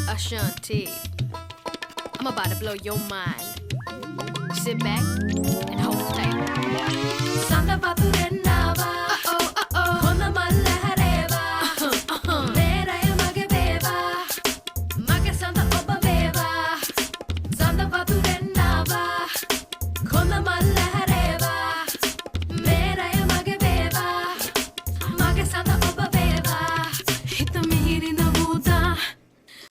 Ashanti, I'm about to blow your mind. Sit back and hold tight. Samba